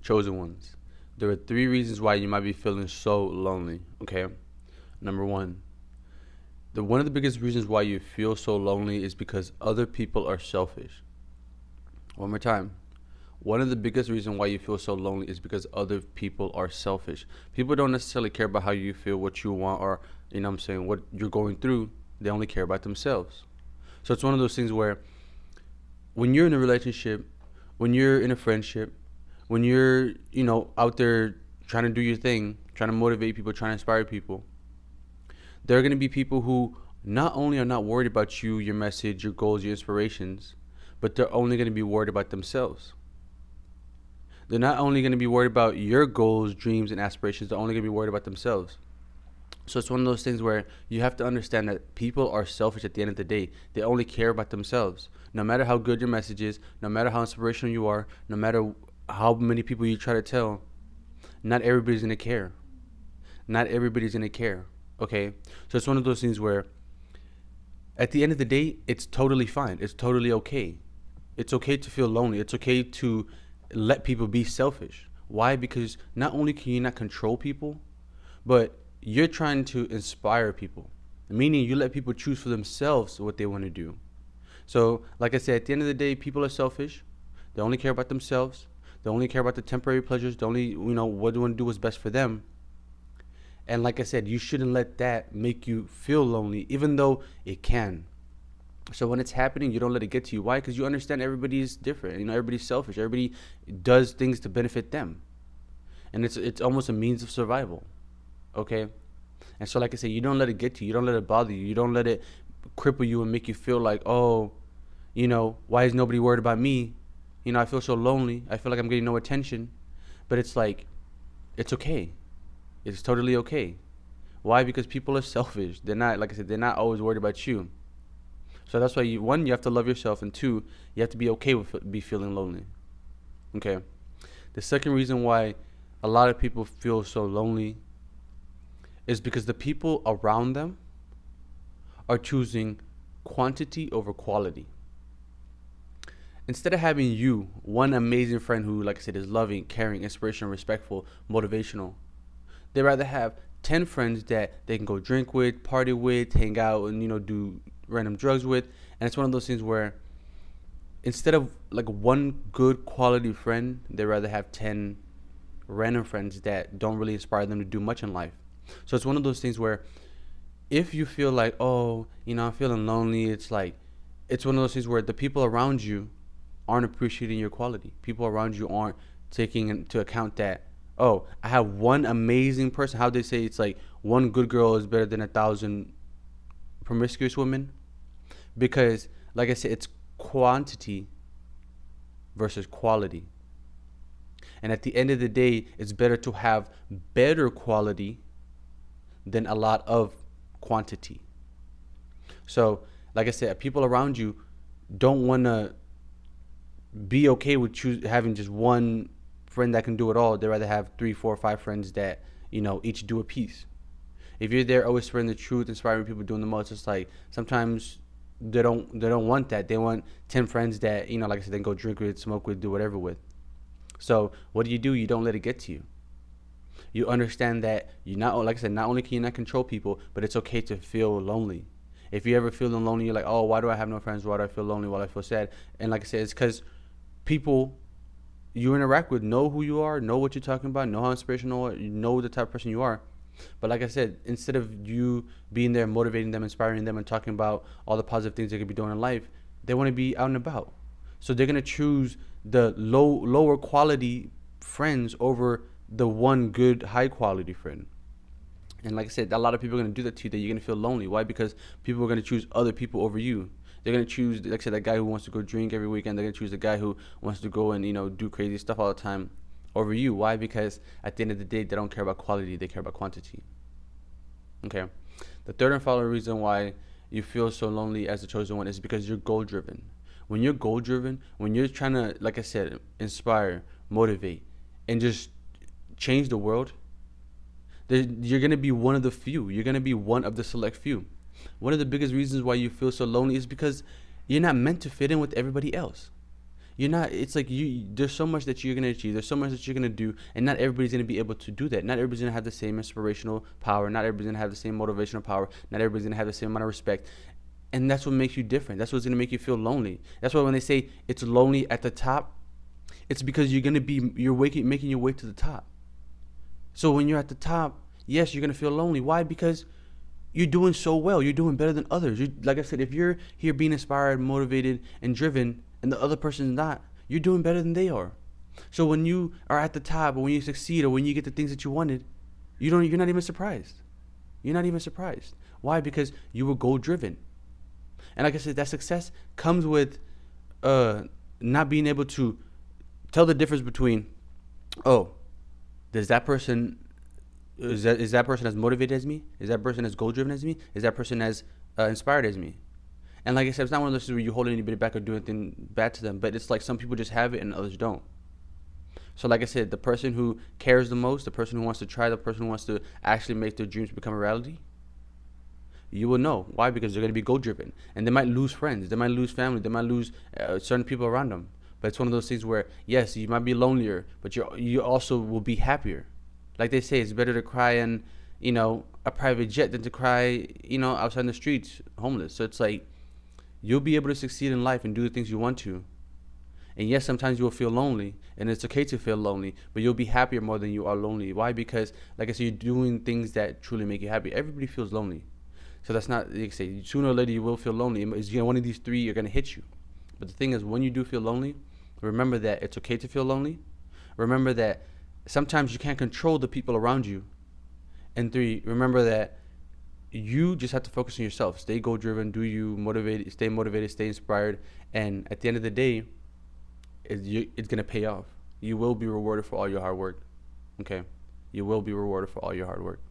chosen ones. There are 3 reasons why you might be feeling so lonely. Okay. Number one, one of the biggest reasons why you feel so lonely is because other people are selfish. One more time. One of the biggest reasons why you feel so lonely is because other people are selfish. People don't necessarily care about how you feel, what you want, or, what you're going through. They only care about themselves. So it's one of those things where when you're in a relationship, when you're in a friendship, when you're, out there trying to do your thing, trying to motivate people, trying to inspire people, there are going to be people who not only are not worried about you, your message, your goals, your inspirations, but they're only going to be worried about themselves. They're not only going to be worried about your goals, dreams, and aspirations, they're only going to be worried about themselves. So it's one of those things where you have to understand that people are selfish at the end of the day. They only care about themselves. No matter how good your message is, no matter how inspirational you are, no matter how many people you try to tell, not everybody's going to care. Not everybody's going to care. Okay? So it's one of those things where at the end of the day, it's totally fine. It's totally okay. It's okay to feel lonely. It's okay to let people be selfish. Why? Because not only can you not control people, but you're trying to inspire people, meaning you let people choose for themselves what they want to do. So, like I said, at the end of the day, people are selfish. They only care about themselves. They only care about the temporary pleasures. They only, what they want to do is best for them. And like I said, you shouldn't let that make you feel lonely, even though it can. So when it's happening, you don't let it get to you. Why? Because you understand everybody's different. Everybody's selfish. Everybody does things to benefit them, and it's almost a means of survival. Okay, and so like I said, you don't let it get to you. You don't let it bother you. You don't let it cripple you and make you feel like, oh, why is nobody worried about me? I feel so lonely. I feel like I'm getting no attention. But it's like, it's okay. It's totally okay. Why? Because people are selfish. They're not, like I said, they're not always worried about you. So that's why one, you have to love yourself, and two, you have to be okay with be feeling lonely. Okay. The second reason why a lot of people feel so lonely is because the people around them are choosing quantity over quality. Instead of having you, one amazing friend who, like I said, is loving, caring, inspirational, respectful, motivational, they rather have 10 friends that they can go drink with, party with, hang out, and do random drugs with. And it's one of those things where instead of like one good quality friend, they rather have 10 random friends that don't really inspire them to do much in life. So it's one of those things where if you feel like, oh, I'm feeling lonely, it's one of those things where the people around you aren't appreciating your quality. People around you aren't taking into account that, oh, I have one amazing person. How they say it's like one good girl is better than 1,000 promiscuous women. Because, like I said, it's quantity versus quality. And at the end of the day, it's better to have better quality than a lot of quantity. So, like I said, people around you don't want to be okay with having just one friend that can do it all. They rather have 3, 4, 5 friends that each do a piece. If you're there always spreading the truth, inspiring people, doing the most, it's like sometimes they don't want that. They want 10 friends that like I said, they can go drink with, smoke with, do whatever with. So what do? You don't let it get to you. You understand that not only can you not control people, but it's okay to feel lonely. If you ever feeling lonely, you're like, oh, why do I have no friends? Why do I feel lonely? Why do I feel sad? And like I said, it's because people you interact with know who you are, know what you're talking about, know how inspirational, you know the type of person you are. But like I said, instead of you being there, motivating them, inspiring them, and talking about all the positive things they could be doing in life, they want to be out and about. So they're gonna choose the lower quality friends over the one good high quality friend. And like I said, a lot of people are gonna do that to you. That you're gonna feel lonely. Why? Because people are gonna choose other people over you. They're gonna choose, like I said, that guy who wants to go drink every weekend. They're gonna choose the guy who wants to go and do crazy stuff all the time over you. Why? Because at the end of the day, they don't care about quality. They care about quantity. Okay. The third and final reason why you feel so lonely as the chosen one is because you're goal driven. When you're goal driven, when you're trying to, like I said, inspire, motivate, and just change the world, you're going to be one of the few. You're going to be one of the select few. One of the biggest reasons why you feel so lonely is because you're not meant to fit in with everybody else. You're not. It's like you. There's so much that you're gonna achieve. There's so much that you're gonna do, and not everybody's gonna be able to do that. Not everybody's gonna have the same inspirational power. Not everybody's gonna have the same motivational power. Not everybody's gonna have the same amount of respect, and that's what makes you different. That's what's gonna make you feel lonely. That's why when they say it's lonely at the top, it's because making your way to the top. So when you're at the top, yes, you're gonna feel lonely. Why? Because you're doing so well. You're doing better than others. Like I said, if you're here being inspired, motivated, and driven, and the other person's not, you're doing better than they are. So when you are at the top, or when you succeed, or when you get the things that you wanted, you're not even surprised. You're not even surprised. Why? Because you were goal driven. And like I said, that success comes with not being able to tell the difference between, oh, does that person is that person as motivated as me? Is that person as goal driven as me? Is that person as inspired as me? And like I said, it's not one of those things where you hold anybody back or do anything bad to them, but it's like some people just have it and others don't. So like I said, the person who cares the most, the person who wants to try, the person who wants to actually make their dreams become a reality, you will know. Why? Because they're going to be goal driven. And they might lose friends, they might lose family, they might lose certain people around them. But it's one of those things where, yes, you might be lonelier, but you also will be happier. Like they say, it's better to cry in, a private jet than to cry, outside in the streets, homeless. So it's like, you'll be able to succeed in life and do the things you want to. And yes, sometimes you will feel lonely, and it's okay to feel lonely, but you'll be happier more than you are lonely. Why? Because, like I said, you're doing things that truly make you happy. Everybody feels lonely. So that's not, like I say, sooner or later you will feel lonely. One of these three are going to hit you. But the thing is, when you do feel lonely, remember that it's okay to feel lonely. Remember that sometimes you can't control the people around you. And three, remember that you just have to focus on yourself. Stay goal driven, stay motivated, stay inspired. And at the end of the day, it's going to pay off. You will be rewarded for all your hard work. Okay? You will be rewarded for all your hard work.